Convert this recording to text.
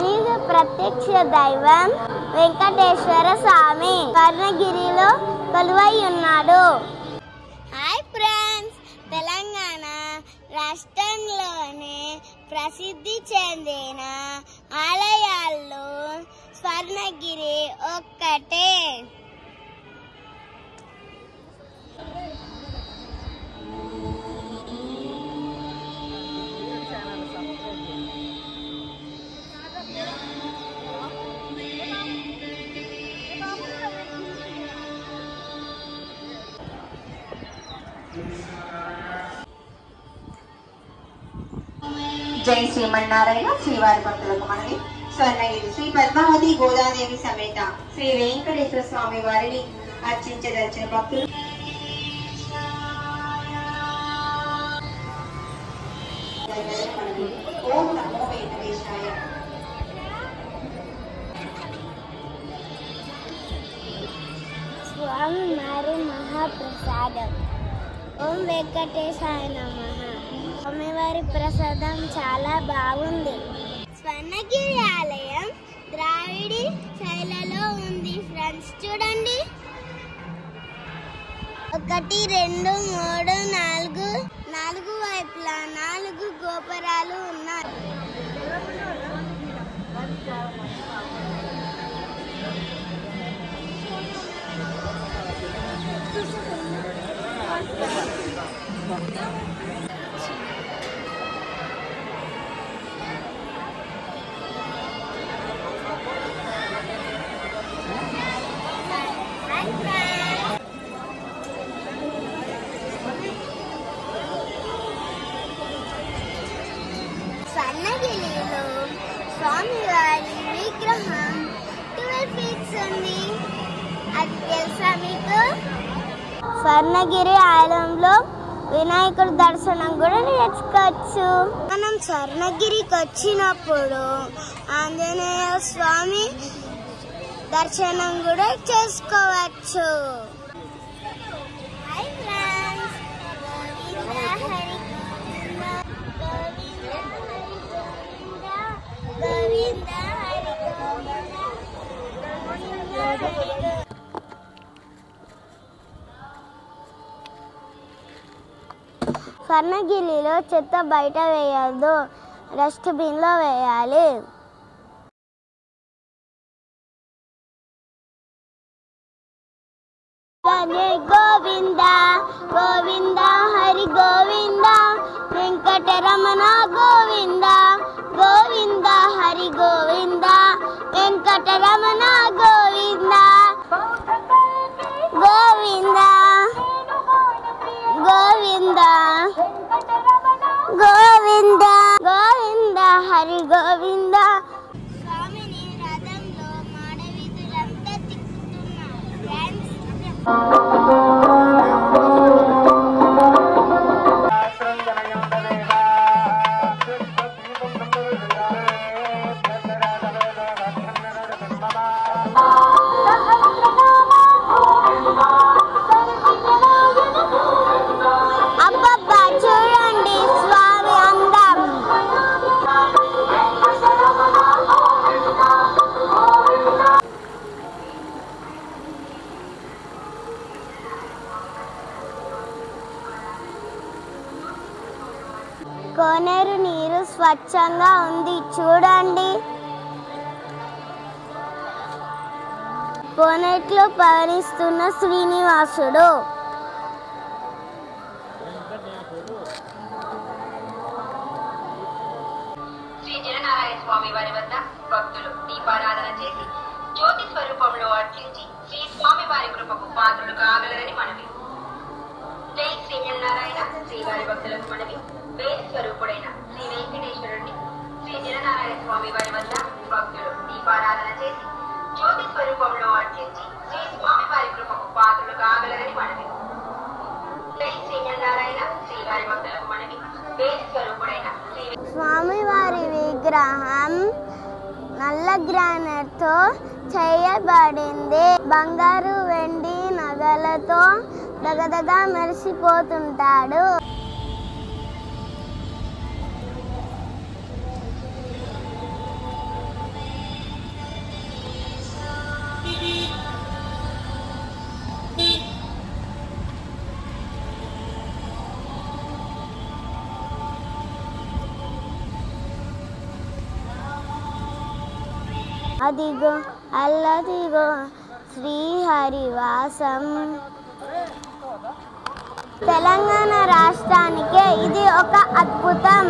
కలియుగ ప్రత్యక్ష దైవం వెంకటేశ్వర స్వామి స్వర్ణగిరిలో కొలువై ఉన్నాడు. హాయ్ ఫ్రెండ్స్, తెలంగాణ రాష్ట్రంలోనే ప్రసిద్ధి చెందిన ఆలయాల్లో స్వర్ణగిరి ఒక్కటే. జై శ్రీమన్నారాయణ. శ్రీవారి భక్తులకు మనవి. స్వర్ణగిరి శ్రీ పద్మావతి గోదాదేవి సమేత శ్రీ వెంకటేశ్వర స్వామి వారిని అర్చించదలిచిన భక్తులు ఓం నమో వెంకటేశాయ. స్వామి వారి మహాప్రసాదం. ఓం వెంకటేశాయ నమః. స్వామివారి ప్రసాదం చాలా బాగుంది. స్వర్ణగిరి ఆలయం ద్రావిడి శైలిలో ఉంది ఫ్రెండ్స్, చూడండి. 1 2 3 4 వైపులా 4 గోపురాలు ఉన్నాయి. స్వర్ణగిరిలో స్వామివారి విగ్రహం 12 feet ఉంది. అది తెలుసా మీకు? స్వర్ణగిరి ఆలయంలో వినాయకుడి దర్శనం కూడా నేర్చుకోవచ్చు. మనం స్వర్ణగిరికి వచ్చినప్పుడు ఆంజనేయ స్వామి దర్శనం కూడా చేసుకోవచ్చు. స్వర్ణగిరిలో చెత్త బయట వేయద్దు, డస్ట్బిన్ లో వేయాలి. గోవింద గోవింద హరి గోవింద వెంకటరమణ గోవింద గోవింద హరి గోవింద వెంకటరమణ గోవింద గోవింద గోవింద గోవింద గోవింద హరి గోవింద. స్వామిని రథంలో మాడవీధులంతా తిప్పుతున్నారు ఫ్రెండ్స్. అబ్బబ్బా, చూడండి స్వామి అందం. కోనేరు నీరు స్వచ్ఛంగా ఉంది, చూడండి. కోనేట్లో పవనిస్తున్న శ్రీనివాసుడు. శ్రీ జననారాయణ స్వామి వారి వద్ద భక్తులు దీపారాధన చేసి జ్యోతి స్వరూపంలో అర్చించి శ్రీ స్వామి వారి కృపకు పాత్రులు కాగలరని మనవి. జై శ్రీమన్నారాయణ. శ్రీవారి భక్తులకు మనవి. వేద స్వరూపుడైన శ్రీ వెంకటేశ్వరుడిని శ్రీ జననారాయణ స్వామి వారి వద్ద భక్తులు దీపారాధన చేసి జ్యోతి స్వరూపంలో అర్చించి శ్రీ స్వామి వారి కృపకు పాత్రులు కాగలరని మనవి. జై శ్రీమన్నారాయణ. శ్రీవారి భక్తులకు మనవి. వేద స్వరూపుడైన స్వామివారి విగ్రహం నల్ల గ్రానైట్తో చేయబడింది. బంగారు వెండి నగలతో దగదగా మెరిసిపోతుంటాడు. అదిగో అల్లదిగో శ్రీహరివాసం. తెలంగాణ రాష్ట్రానికే ఇది ఒక అద్భుతం.